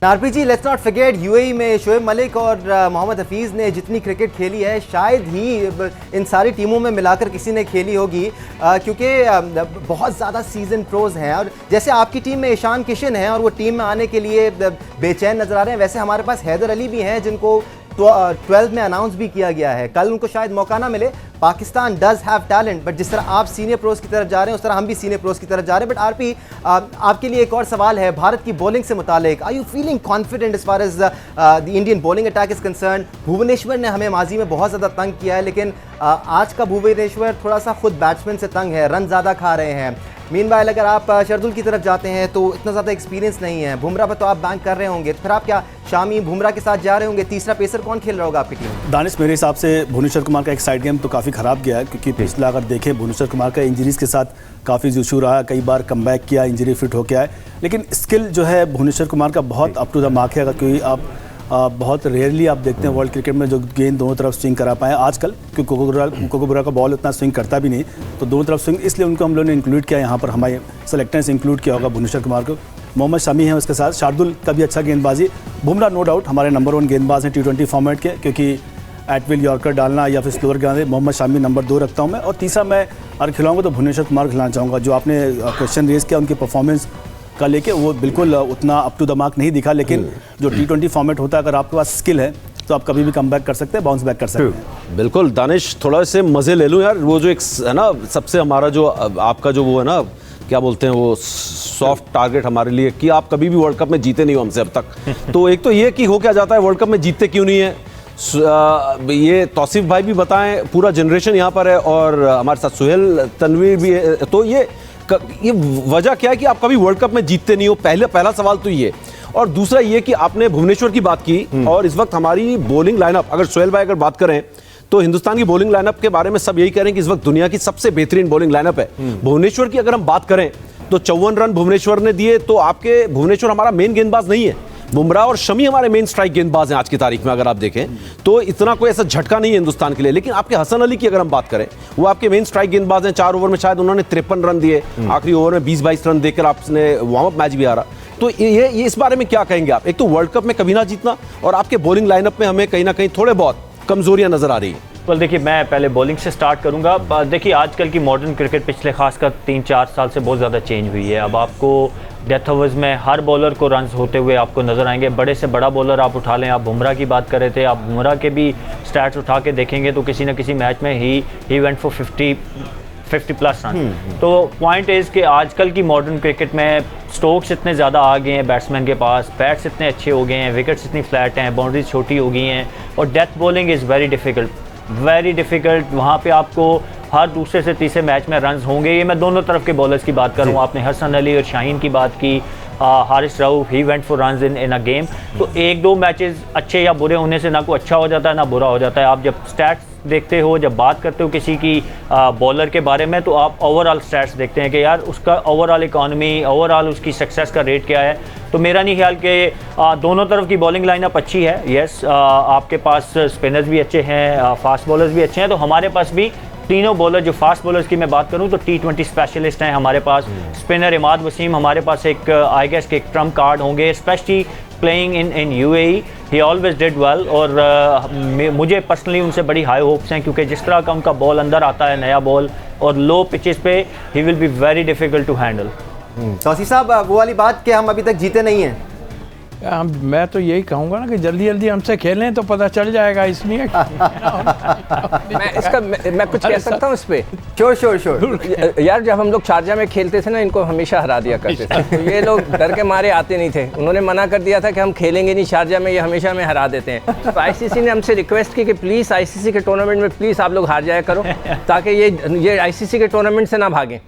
RPG, let's not forget UAE में शोएब मलिक और मोहम्मद हफीज़ ने जितनी क्रिकेट खेली है शायद ही इन सारी टीमों में मिलाकर किसी ने खेली होगी, क्योंकि बहुत ज़्यादा सीजन प्रोज हैं। और जैसे आपकी टीम में ईशान किशन है और वो टीम में आने के लिए बेचैन नज़र आ रहे हैं, वैसे हमारे पास हैदर अली भी हैं जिनको 12 में अनाउंस भी किया गया है। कल उनको शायद मौका ना मिले। Pakistan does have talent, but जिस तरह आप सीनियर प्रोज की तरफ जा रहे हैं उस तरह हम भी सीनियर प्रोज की तरफ जा रहे हैं। बट आरपी, आपके लिए एक और सवाल है भारत की बॉलिंग से मुतालिक। Are you feeling confident as far as the Indian bowling attack is concerned? Bhuvneshwar ने हमें माजी में बहुत ज़्यादा तंग किया है, लेकिन आज का भुवनेश्वर थोड़ा सा खुद बैट्समैन से तंग है, रन ज़्यादा खा रहे हैं। मीनवाइल अगर आप शरदुल की तरफ जाते हैं तो इतना ज़्यादा एक्सपीरियंस नहीं है। बुमराह पर तो आप बैंक कर रहे होंगे, तो फिर आप क्या शामी बुमराह के साथ जा रहे होंगे? तीसरा पेसर कौन खेल रहा होगा आपकी टीम? दानिश, मेरे हिसाब से भुवनेश्वर कुमार का एक साइड गेम तो काफ़ी ख़राब गया है, क्योंकि पिछला अगर देखें भुवनेश्वर कुमार का इंजरीज के साथ काफ़ी इशू रहा, कई बार कमबैक किया, इंजरी फिट होकर आए। लेकिन स्किल जो है भुवनेश्वर कुमार का बहुत अप टू द मार्क है, क्योंकि आप बहुत रेयरली आप देखते हैं वर्ल्ड क्रिकेट में जो गेंद दोनों तरफ स्विंग करा पाए आजकल, क्योंकि कोकोबरा का बॉल उतना स्विंग करता भी नहीं, तो दोनों तरफ स्विंग, इसलिए उनको हम लोगों ने इंक्लूड किया। यहाँ पर हमारे सेलेक्टर से इंक्लूड किया होगा भुवनेश्वर कुमार को। मोहम्मद शमी है उसके साथ, शार्दुल का भी अच्छा गेंदबाजी। बुमराह नो डाउट हमारे नंबर 1 गेंदबाज हैं T20 फॉर्मेट के, क्योंकि एटविल यॉर्कर डालना या फिर स्लोअर गेंद, मोहम्मद शमी नंबर 2 रखता हूँ मैं। और तीसरा मैं अगर खिलाऊंगा तो भुवनेश्वर कुमार खिलाना चाहूँगा। जो आपने क्वेश्चन रेज किया उनकी परफॉर्मेंस का लेके, वो बिल्कुल उतना अप टू द मार्क नहीं दिखा, लेकिन जो T20 फॉर्मेट होता है, अगर आपके पास स्किल है तो आप कभी भी कम बैक कर सकते हैं, बाउंस बैक कर सकते हैं। बिल्कुल दानिश, थोड़ा से मज़े ले लूँ यार। वो जो एक है ना, सबसे हमारा जो आपका जो वो है ना, क्या बोलते हैं वो सॉफ्ट टारगेट हमारे लिए, कि आप कभी भी वर्ल्ड कप में जीते नहीं हो हमसे अब तक। तो एक तो ये कि हो क्या जाता है वर्ल्ड कप में, जीतते क्यों नहीं है, ये तौसीफ भाई भी बताएं, पूरा जनरेशन यहाँ पर है और हमारे साथ सुहेल तनवीर भी है। तो ये वजह क्या है कि आप कभी वर्ल्ड कप में जीतते नहीं हो? पहला सवाल तो ये। और दूसरा ये कि आपने भुवनेश्वर की बात की, और इस वक्त हमारी बॉलिंग लाइनअप, अगर सुहेल भाई अगर बात करें तो हिंदुस्तान की बॉलिंग लाइनअप के बारे में सब यही कह रहे हैं कि इस वक्त दुनिया की सबसे बेहतरीन बॉलिंग लाइनअप है। भुवनेश्वर की अगर हम बात करें तो 54 रन भुवनेश्वर ने दिए, तो आपके भुवनेश्वर हमारा मेन गेंदबाज नहीं है। बुमराह और शमी हमारे मेन स्ट्राइक गेंदबाज हैं आज की तारीख में, अगर आप देखें तो इतना कोई ऐसा झटका नहीं है हिंदुस्तान के लिए। लेकिन आपके हसन अली की अगर हम बात करें, वो आपके मेन स्ट्राइक गेंदबाज हैं। 4 ओवर में शायद उन्होंने 53 रन दिए, आखिरी ओवर में 20-22 रन देकर आपने वार्म अप मैच भी हारा। तो ये इस बारे में क्या कहेंगे आप? एक तो वर्ल्ड कप में कभी ना जीतना, और आपके बॉलिंग लाइनअप में हमें कहीं ना कहीं थोड़े बहुत कमजोरियां नजर आ रही है। well, देखिए, मैं पहले बॉलिंग से स्टार्ट करूंगा। देखिए, आजकल की मॉडर्न क्रिकेट पिछले खासकर 3-4 साल से बहुत ज़्यादा चेंज हुई है। अब आपको डेथ ओवर्स में हर बॉलर को रन्स होते हुए आपको नज़र आएंगे। बड़े से बड़ा बॉलर आप उठा लें, आप बुमराह की बात कर रहे थे, आप बुमराह के भी स्टैट्स उठा के देखेंगे तो किसी न किसी मैच में he went for 50 plus run. तो पॉइंट इज़ कि आजकल की मॉडर्न क्रिकेट में स्ट्रोक्स इतने ज़्यादा आ गए हैं बैट्समैन के पास, बैट्स इतने अच्छे हो गए हैं, विकेट्स इतनी फ्लैट हैं, बाउंड्रीज छोटी हो गई हैं, और death bowling is very difficult. वहाँ पे आपको हर दूसरे से तीसरे मैच में रन्स होंगे। ये मैं दोनों तरफ के बॉलर्स की बात कर रहा हूँ। आपने हसन अली और शाहीन की बात की, Haris Rauf, he went for runs in a game. तो 1-2 मैचेस अच्छे या बुरे होने से ना कोई अच्छा हो जाता है ना बुरा हो जाता है। आप जब स्टैट्स देखते हो, जब बात करते हो किसी की बॉलर के बारे में, तो आप ओवरऑल स्टैट्स देखते हैं कि यार उसका ओवरऑल इकॉनमी, ओवरऑल उसकी सक्सेस का रेट क्या है। तो मेरा नहीं ख्याल कि दोनों तरफ की बॉलिंग लाइनअप अच्छी है। यस, आपके पास स्पिनर्स भी अच्छे हैं, फास्ट बॉलर्स भी अच्छे हैं। तो हमारे पास भी तीनों बॉलर, जो फास्ट बॉलर्स की मैं बात करूं तो T20 स्पेशलिस्ट हैं हमारे पास। स्पिनर इमाद वसीम हमारे पास एक आई गेस के एक ट्रम्प कार्ड होंगे, specially playing in UAE, he always did well. और मुझे पर्सनली उनसे बड़ी हाई होप्स हैं, क्योंकि जिस तरह का उनका बॉल अंदर आता है, नया बॉल, और लो पिचेस पे ही will be very difficult to handle. Tauseef sahab, वो वाली बात कि हम अभी तक जीते नहीं हैं, मैं तो यही कहूँगा ना कि जल्दी जल्दी हमसे खेलें तो पता चल जाएगा। इसलिए मैं कुछ कह सकता हूँ इस पे? श्योर। यार, जब हम लोग शारजा में खेलते थे ना, इनको हमेशा हरा दिया करते थे। तो ये लोग डर के मारे आते नहीं थे। उन्होंने मना कर दिया था कि हम खेलेंगे नहीं शारजा में, ये हमेशा हमें हरा देते हैं। तो ICC ने हमसे रिक्वेस्ट की कि प्लीज़ ICC के टूर्नामेंट में प्लीज़ आप लोग हार जाया करो, ताकि ये ICC के टूर्नामेंट से ना भागें।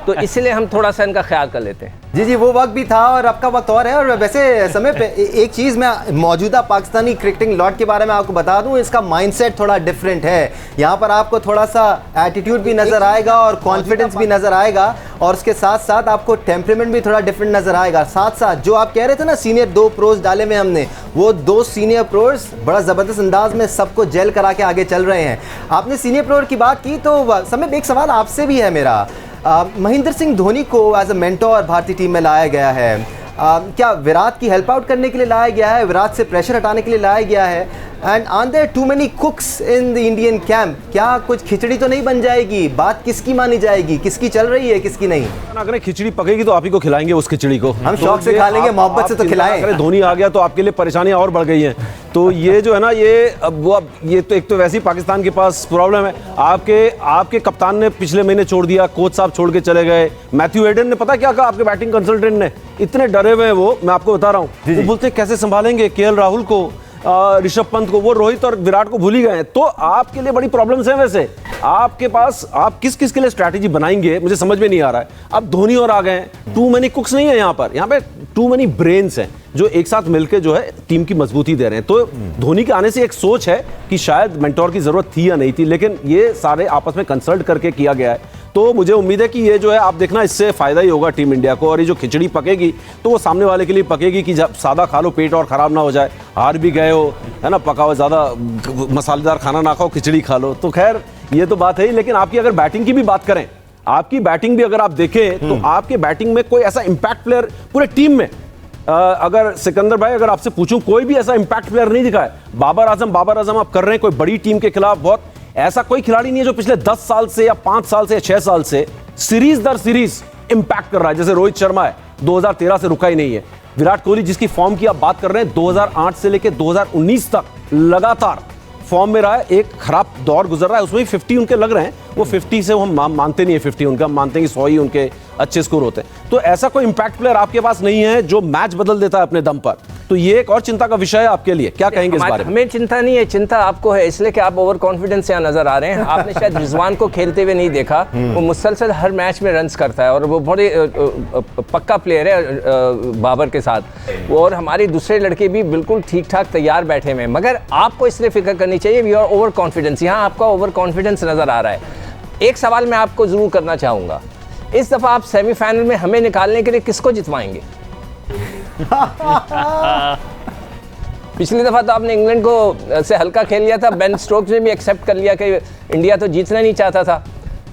तो इसलिए हम थोड़ा सा इनका ख्याल कर लेते हैं। जी, वो वक्त भी था और अब का वक्त और है। और वैसे समय पे एक चीज़ मैं मौजूदा पाकिस्तानी क्रिकेटिंग लॉट के बारे में आपको बता दूं, इसका माइंडसेट थोड़ा डिफरेंट है। यहाँ पर आपको थोड़ा सा एटीट्यूड भी नज़र आएगा और कॉन्फिडेंस भी नज़र आएगा, और उसके साथ साथ आपको टेम्परामेंट भी थोड़ा डिफरेंट नज़र आएगा। साथ साथ जो आप कह रहे थे ना, सीनियर 2 प्रोज डाले में हमने, वो 2 सीनियर प्रोज बड़ा ज़बरदस्त अंदाज में सबको जेल करा के आगे चल रहे हैं। आपने सीनियर प्रोर की बात की तो समय एक सवाल आपसे भी है मेरा। महेंद्र सिंह धोनी को एज अ मेंटोर भारतीय टीम में लाया गया है। क्या विराट की हेल्प आउट करने के लिए लाया गया है, विराट से प्रेशर हटाने के लिए लाया गया है? And are there too many cooks in the Indian camp? क्या कुछ खिचड़ी तो नहीं बन जाएगी? बात किसकी मानी जाएगी, किसकी चल रही है, किसकी नहीं? अगर खिचड़ी पकेगी तो आप ही को खिलाएंगे उस खिचड़ी को। हम शौक से खा लेंगे, मोहब्बत से तो खिलाएं। अगर धोनी आ गया तो आपके लिए परेशानियां और बढ़ गई हैं। तो ये जो है ना, ये तो एक तो वैसे ही पाकिस्तान के पास प्रॉब्लम है। आपके कप्तान ने पिछले महीने छोड़ दिया, कोच साहब छोड़ के चले गए। मैथ्यू एडन ने पता क्या कहा आपके बैटिंग कंसल्टेंट ने? इतने डरे हुए हैं वो, मैं आपको बता रहा हूँ। वो बोलते कैसे संभालेंगे केएल राहुल को, ऋषभ पंत को, वो रोहित और विराट को भूल ही गए हैं। तो आपके लिए बड़ी प्रॉब्लम्स हैं। वैसे आपके पास आप किस किस के लिए स्ट्रैटेजी बनाएंगे मुझे समझ में नहीं आ रहा है। अब धोनी और आ गए हैं, टू मेनी कुक्स नहीं है यहाँ पे टू मेनी ब्रेन्स हैं जो एक साथ मिलकर जो है टीम की मजबूती दे रहे हैं। तो धोनी के आने से एक सोच है कि शायद मेंटोर की जरूरत थी या नहीं थी, लेकिन ये सारे आपस में कंसल्ट करके किया गया है। तो मुझे उम्मीद है कि ये जो है आप देखना, इससे फायदा ही होगा टीम इंडिया को। और ये जो खिचड़ी पकेगी तो वो सामने वाले के लिए पकेगी कि जब सादा खा लो पेट और खराब ना हो जाए। हार भी गए हो, है ना, पका हुआ ज़्यादा मसालेदार खाना ना खाओ, खिचड़ी खा लो। तो खैर ये तो बात है ही। लेकिन आपकी अगर बैटिंग की भी बात करें, आपकी बैटिंग भी अगर आप देखें तो आपके बैटिंग में कोई ऐसा इंपैक्ट प्लेयर पूरे टीम में, अगर सिकंदर भाई अगर आपसे पूछूं, कोई भी ऐसा इंपैक्ट प्लेयर नहीं दिखा है। बाबर आजम आप कर रहे हैं कोई बड़ी टीम के खिलाफ, बहुत ऐसा कोई खिलाड़ी नहीं है जो पिछले 10 साल से या 5 साल से या 6 साल से सीरीज दर सीरीज इंपैक्ट कर रहा है। जैसे रोहित शर्मा है, 2013 से रुका ही नहीं है। विराट कोहली जिसकी फॉर्म की आप बात कर रहे हैं, 2008 से लेकर 2019 तक लगातार फॉर्म में रहा है। एक खराब दौर गुजर रहा है, उसमें 50 उनके लग रहे हैं। वो 50 से हम मानते नहीं है 50 उनका, हम मानते हैं कि 100 ही उनके अच्छे स्कोर होते हैं। तो ऐसा कोई इंपैक्ट प्लेयर आपके पास नहीं है जो मैच बदल देता है अपने दम पर। तो ये एक और चिंता का विषय है आपके लिए। क्या कहेंगे इस बारे में? हमें चिंता नहीं है, चिंता आपको है, इसलिए कि आप ओवर कॉन्फिडेंस यहाँ नजर आ रहे हैं। आपने शायद रिजवान को खेलते हुए नहीं देखा। वो मुसलसल हर मैच में रन्स करता है और वो बड़े पक्का प्लेयर है बाबर के साथ। और हमारे दूसरे लड़के भी बिल्कुल ठीक ठाक तैयार बैठे हुए हैं। मगर आपको इसलिए फिक्र करनी चाहिए, वी आर ओवर कॉन्फिडेंस। यहाँ आपका ओवर कॉन्फिडेंस नजर आ रहा है। एक सवाल मैं आपको जरूर करना चाहूंगा, इस दफा आप सेमीफाइनल में हमें निकालने के लिए किसको जितवाएंगे? पिछली दफा तो आपने इंग्लैंड को से हल्का खेल लिया था। बेन स्टोक्स ने भी एक्सेप्ट कर लिया कि इंडिया तो जीतना नहीं चाहता था।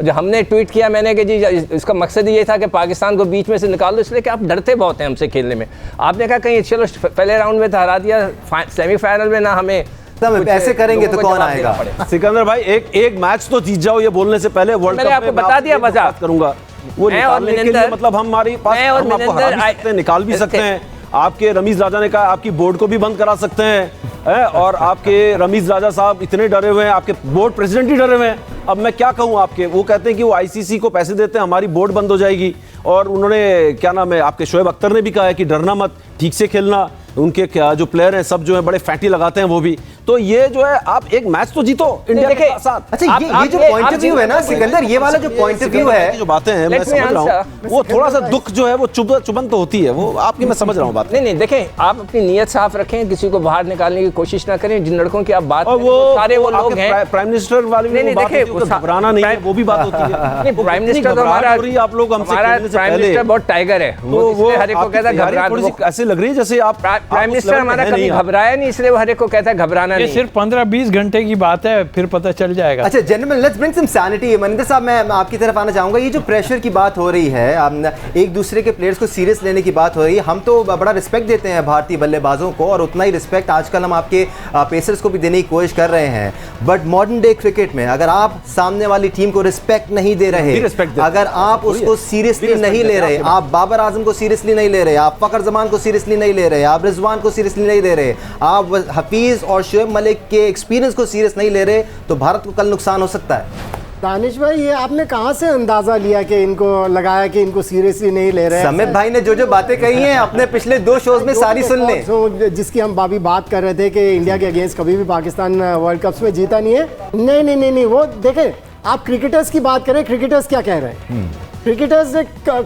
जो हमने ट्वीट किया मैंने कि जी इसका मकसद ये था कि पाकिस्तान को बीच में से निकाल दो, इसलिए कि आप डरते बहुत हैं हमसे खेलने में। आपने कहा कहीं चलो पहले राउंड में तो हरा दिया, सेमीफाइनल में ना हमें ऐसे करेंगे तो कौन आएगा? सिकंदर भाई एक मैच तो जीत जाओ, ये बोलने से पहले वर्ल्ड कप मैंने आपको बता दिया वजह करूंगा। वो निकालने के लिए मतलब हमारे पास हम आपको हरा भी सकते हैं, निकाल भी सकते हैं। आपके रमीज राजा ने कहा आपकी बोर्ड को भी बंद करा सकते हैं, और आपके रमीज राजा साहब इतने डरे हुए हैं, आपके बोर्ड प्रेसिडेंट ही डरे हुए हैं। अब मैं क्या कहूँ आपके, वो कहते हैं कि वो आईसीसी को पैसे देते हैं, हमारी बोर्ड बंद हो जाएगी। और उन्होंने क्या नाम है, आपके शोएब अख्तर ने भी कहा है कि डरना मत, ठीक से खेलना। उनके क्या जो प्लेयर हैं सब जो है बड़े फैटी लगाते हैं वो भी। तो ये जो है आप एक मैच तो जीतो इंडिया के साथ। अच्छा ये जो पॉइंट ऑफ व्यू है ना सिकंदर, ये वाला जो पॉइंट ऑफ व्यू है, जो बातें हैं मैं समझ रहा हूँ, वो थोड़ा सा दुख जो है वो चुभन तो होती है, वो आपकी मैं समझ रहा हूँ बात। नहीं देखें, आप अपनी नीयत साफ रखें, किसी को बाहर निकालने की कोशिश ना करें। जिन लड़कों की आप बात और वो सारे वो लोग हैं, प्राइम मिनिस्टर वाली नहीं देखिए घबराना नहीं है, वो भी बात होती है। प्राइम मिनिस्टर तो हमारा आप लोग हमसे प्राइम मिनिस्टर बहुत टाइगर है, वो हर एक को कहता है घबराना। ऐसे लग रही है जैसे आप प्राइम मिनिस्टर हमारा कभी घबराया नहीं, इसलिए वो हर एक को कहता है घबराना नहीं। ये सिर्फ 15-20 घंटे की बात है, फिर पता चल जाएगा। अच्छा gentleman, let's bring some sanity. Maninder साहब, मैं आपकी तरफ आना चाहूंगा। ये जो प्रेशर की बात हो रही है, एक दूसरे के प्लेयर्स को सीरियस लेने की बात हो रही है, हम तो बड़ा रिस्पेक्ट देते हैं भारतीय बल्लेबाजों को, और उतना ही रिस्पेक्ट आजकल हम आपके पेसर्स को भी देने की कोशिश कर रहे हैं। बट मॉडर्न डे क्रिकेट में अगर आप सामने वाली टीम को रिस्पेक्ट नहीं दे रहे, अगर आप उसको सीरियसली नहीं ले रहे, आप बाबर आजम को सीरियसली नहीं ले रहे, आप फखर जमान को सीरियसली नहीं ले रहे, आप रिजवान को सीरियसली नहीं ले रहे, आप हफीज और शोएब मलिक के एक्सपीरियंस को सीरियस नहीं ले रहे, तो भारत को कल नुकसान हो सकता है। दानिश भाई, ये आपने कहाँ से अंदाजा लिया कि इनको लगाया कि इनको सीरियसली नहीं ले रहे? समीप भाई ने जो बातें कही हैं अपने पिछले 2 शोज में सारी सुन लें। जिसकी हम बाबी बात कर रहे थे कि इंडिया के अगेंस्ट कभी भी पाकिस्तान वर्ल्ड कप्स में जीता नहीं है। नहीं, वो देखें, आप क्रिकेटर्स की बात करें, क्रिकेटर्स क्या कह रहे हैं? क्रिकेटर्स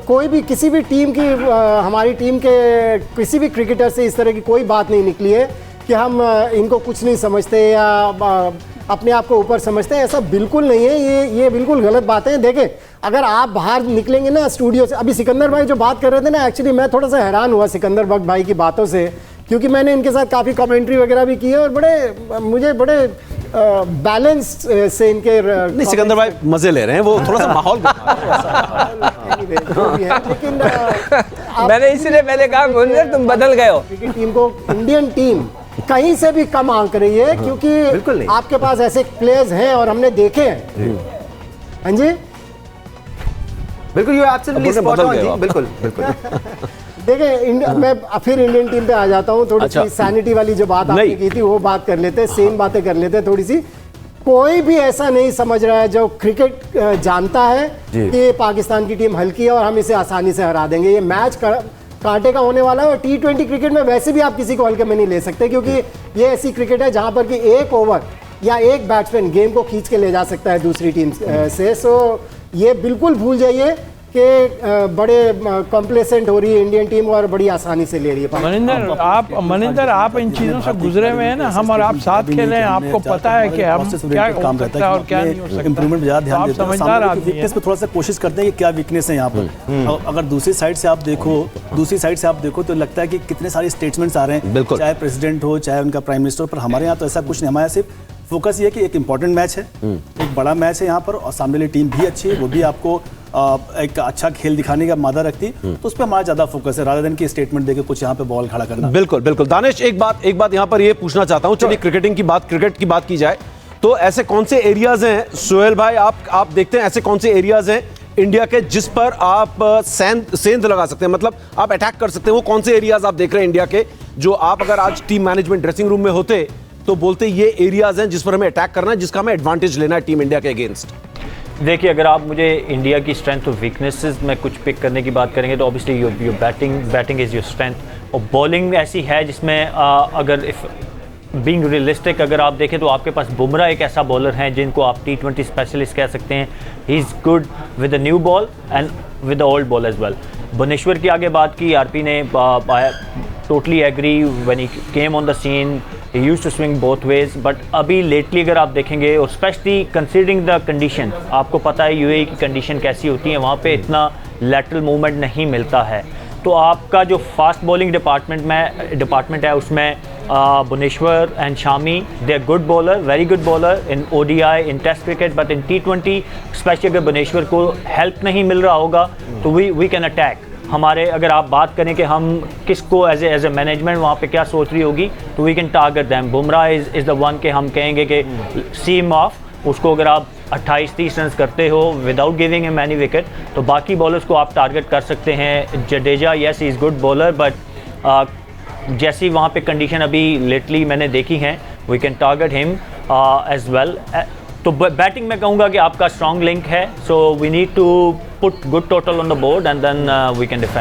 कोई भी किसी भी टीम की, हमारी टीम के किसी भी क्रिकेटर से इस तरह की कोई बात नहीं निकली है कि हम इनको कुछ नहीं समझते या अपने आप को ऊपर समझते हैं। ऐसा बिल्कुल नहीं है, ये बिल्कुल गलत बात है। देखें, अगर आप बाहर निकलेंगे ना स्टूडियो से, अभी सिकंदर भाई जो बात कर रहे थे ना, एक्चुअली मैं थोड़ा सा हैरान हुआ सिकंदर बख्श भाई की बातों से, क्योंकि मैंने इनके साथ काफ़ी कमेंट्री वगैरह भी की है और मुझे बड़े बैलेंस से इनके नहीं, सिकंदर भाई मजे ले रहे हैं, वो थोड़ा सा माहौल में जो भी है, लेकिन मैंने इसलिए पहले कहा गुरजर तुम बदल गए हो। क्रिकेट टीम को, इंडियन टीम कहीं से भी कम आंक रही है, क्योंकि आपके पास ऐसे प्लेयर्स हैं और हमने देखे हैं। हाँ जी, बिल्कुल, यू एब्सोल्युटली स्पॉट ऑन जी, बिल्कुल बिल्कुल। देखिए मैं फिर इंडियन टीम पे आ जाता हूँ। थोड़ी सी सैनिटी वाली जो बात आपने की थी वो बात कर लेते हैं, सेम बातें कर लेते हैं थोड़ी सी। कोई भी ऐसा नहीं समझ रहा है जो क्रिकेट जानता है कि पाकिस्तान की टीम हल्की है और हम इसे आसानी से हरा देंगे। ये मैच कांटे का होने वाला है, और T20 क्रिकेट में वैसे भी आप किसी को हल्के में नहीं ले सकते, क्योंकि ये ऐसी क्रिकेट है जहां पर कि एक ओवर या एक बैट्समैन गेम को खींच के ले जा सकता है दूसरी टीम से। सो ये बिल्कुल भूल जाइए कि बड़े कॉम्प्लेसेंट हो रही है इंडियन टीम और बड़ी आसानी से ले रही है। मनिंदर आप इन चीज़ों से गुजरे हुए हैं ना, हम और आप साथ खेले हैं, आपको पता है कि हम क्या हो सकता है और क्या नहीं हो सकता। इंप्रूवमेंट ज़्यादा ध्यान देते हैं, समझदार आदमी हैं। वीकनेस पे थोड़ा सा कोशिश करते हैं कि क्या वीकनेस है यहाँ पर। अगर दूसरी साइड से आप देखो तो लगता है कि कितने सारे स्टेटमेंट्स आ रहे हैं, चाहे प्रेसिडेंट हो चाहे उनका प्राइम मिनिस्टर, पर हमारे यहाँ तो ऐसा कुछ नहीं। हमारे यहाँ सिर्फ फोकस ये है कि एक इंपॉर्टेंट मैच है, एक बड़ा मैच है यहाँ पर, और सामने वाली टीम भी अच्छी है, वो भी आपको एक अच्छा खेल दिखाने का मादा रखती, तो उस पर हमारा ज्यादा फोकस है, रादर देन की स्टेटमेंट देके कुछ यहाँ पे बॉल खड़ा करना। बिल्कुल बिल्कुल। दानिश, एक बात यहाँ पर ये पूछना चाहता हूँ, चलिए क्रिकेट की बात की जाए तो ऐसे कौन से एरियाज हैं सोहेल भाई, आप देखते हैं ऐसे कौन से एरियाज हैं इंडिया के जिस पर आप सेंध लगा सकते हैं, मतलब आप अटैक कर सकते हैं? वो कौन से एरियाज आप देख रहे हैं इंडिया के, जो आप अगर आज टीम मैनेजमेंट ड्रेसिंग रूम में होते तो बोलते ये एरियाज हैं जिस पर हमें अटैक करना है, जिसका हमें एडवांटेज लेना है टीम इंडिया के अगेंस्ट? देखिए, अगर आप मुझे इंडिया की स्ट्रेंथ और वीकनेसेस में कुछ पिक करने की बात करेंगे तो obviously your batting is your strength, और बॉलिंग ऐसी है जिसमें अगर इफ़ बीइंग रियलिस्टिक अगर आप देखें तो आपके पास बुमराह एक ऐसा बॉलर है जिनको आप T20 स्पेशलिस्ट कह सकते हैं। He is good with the new ball and with the old ball as well. Bhuvneshwar की आगे बात की, आरपी ने totally agree when he came on the scene, he used to swing both ways, but अभी lately अगर आप देखेंगे और स्पेशली कंसीडरिंग द कंडीशन, आपको पता है यूएई की कंडीशन कैसी होती है, वहाँ पे इतना लैटरल मूवमेंट नहीं मिलता है, तो आपका जो फास्ट बॉलिंग डिपार्टमेंट है उसमें Bhuvneshwar and Shami, they are good bowler, very good bowler in ODI, in test cricket, but in T20 specially अगर भुवनेश्वर को हेल्प नहीं मिल रहा होगा तो वी कैन अटैक। हमारे अगर आप बात करें कि हम किसको एज ए मैनेजमेंट वहाँ पे क्या सोच रही होगी, तो we can target them. Bumrah is the one के हम कहेंगे कि सीम ऑफ, उसको अगर आप 28-30 रन करते हो without giving him any wicket, तो बाकी बॉलर्स को आप टारगेट कर सकते हैं। Jadeja, yes he is good bowler, but जैसी वहाँ पे कंडीशन अभी लेटली मैंने देखी हैं, we can target him as well. तो बैटिंग में कहूँगा कि आपका स्ट्रॉन्ग लिंक है, so we need to put good total on the board and then we can defend.